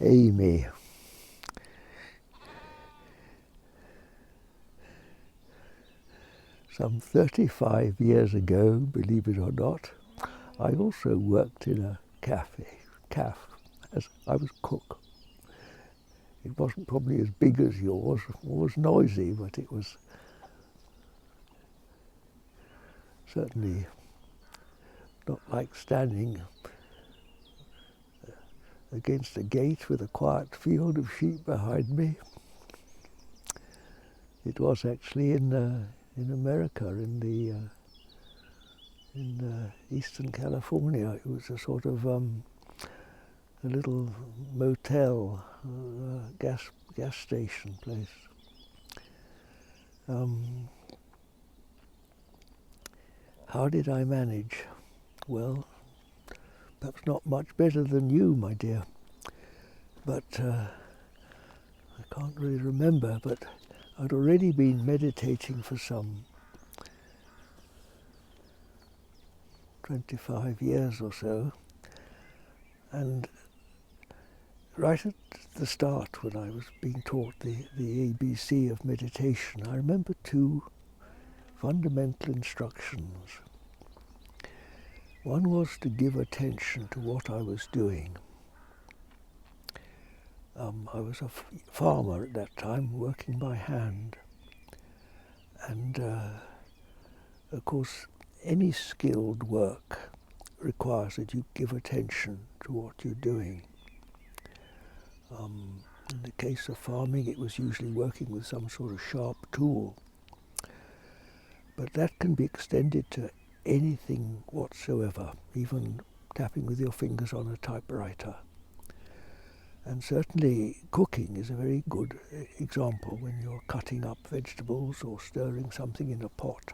Aimee. Some 35 years ago, believe it or not, I also worked in a caf, as I was cook. It wasn't probably as big as yours, or as noisy, but it was certainly not like standing against a gate with a quiet field of sheep behind me. It was actually in America, in Eastern California. It was a sort of a little motel, gas station place. How did I manage? Well, perhaps not much better than you, my dear. But I can't really remember, but I'd already been meditating for some 25 years or so. And right at the start, when I was being taught the ABC of meditation, I remember two fundamental instructions. One was to give attention to what I was doing. I was a farmer at that time, working by hand. And of course, any skilled work requires that you give attention to what you're doing. In the case of farming, it was usually working with some sort of sharp tool. But that can be extended to anything whatsoever, even tapping with your fingers on a typewriter. And certainly cooking is a very good example when you're cutting up vegetables or stirring something in a pot.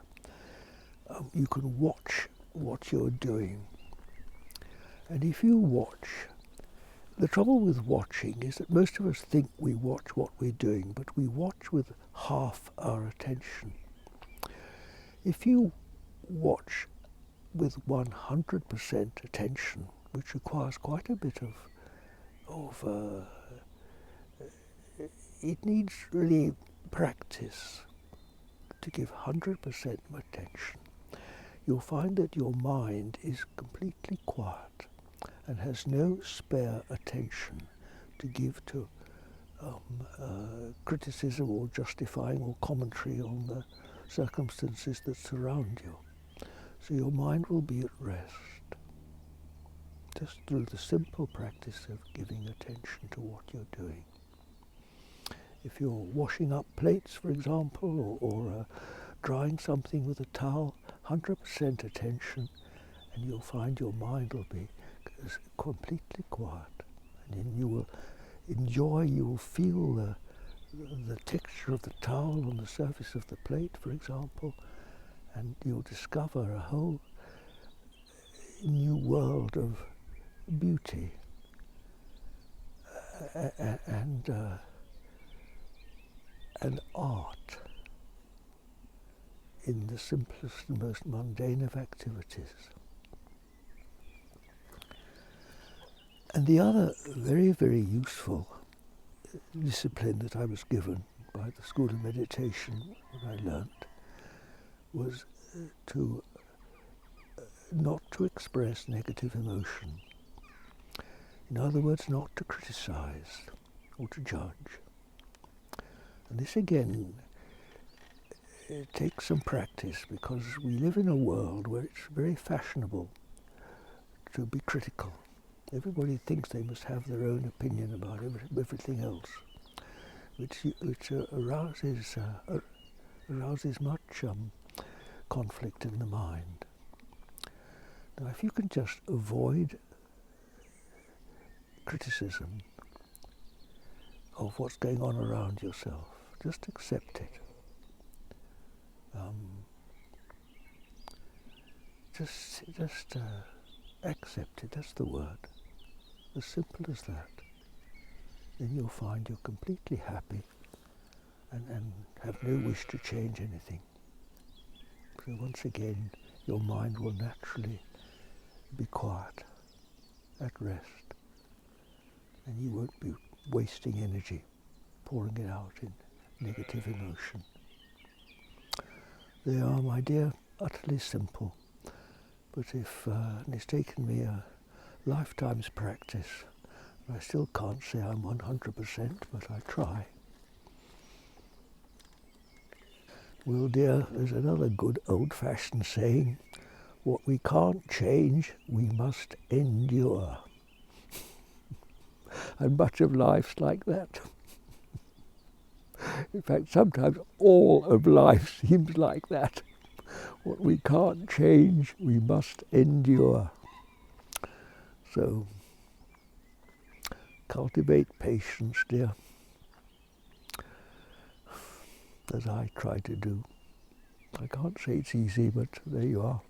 You can watch what you're doing. And if you watch, the trouble with watching is that most of us think we watch what we're doing, but we watch with half our attention. If you watch with 100% attention, which requires quite a bit of it needs really practice to give 100% attention, you'll find that your mind is completely quiet and has no spare attention to give to criticism or justifying or commentary on the circumstances that surround you. So your mind will be at rest, just through the simple practice of giving attention to what you're doing. If you're washing up plates, for example, or drying something with a towel, 100% attention, and you'll find your mind will be completely quiet. And then you will enjoy, you will feel the texture of the towel on the surface of the plate, for example, and you'll discover a whole new world of beauty and art in the simplest and most mundane of activities. And the other very, very useful discipline that I was given by the School of Meditation, that I learnt, was to not to express negative emotion. In other words, not to criticize or to judge. And this again, it takes some practice, because we live in a world where it's very fashionable to be critical. Everybody thinks they must have their own opinion about everything else, which arouses much conflict in the mind. Now, if you can just avoid criticism of what's going on around yourself, just accept it. Just accept it, that's the word. As simple as that. Then you'll find you're completely happy and have no wish to change anything. So once again, your mind will naturally be quiet, at rest. and you won't be wasting energy, pouring it out in negative emotion. They are, my dear, utterly simple, but it's taken me a lifetime's practice. I still can't say I'm 100%, but I try. Well, dear, there's another good old-fashioned saying, what we can't change, we must endure. And much of life's like that. In fact, sometimes all of life seems like that. What we can't change, we must endure. So, cultivate patience, dear, as I try to do. I can't say it's easy, but there you are.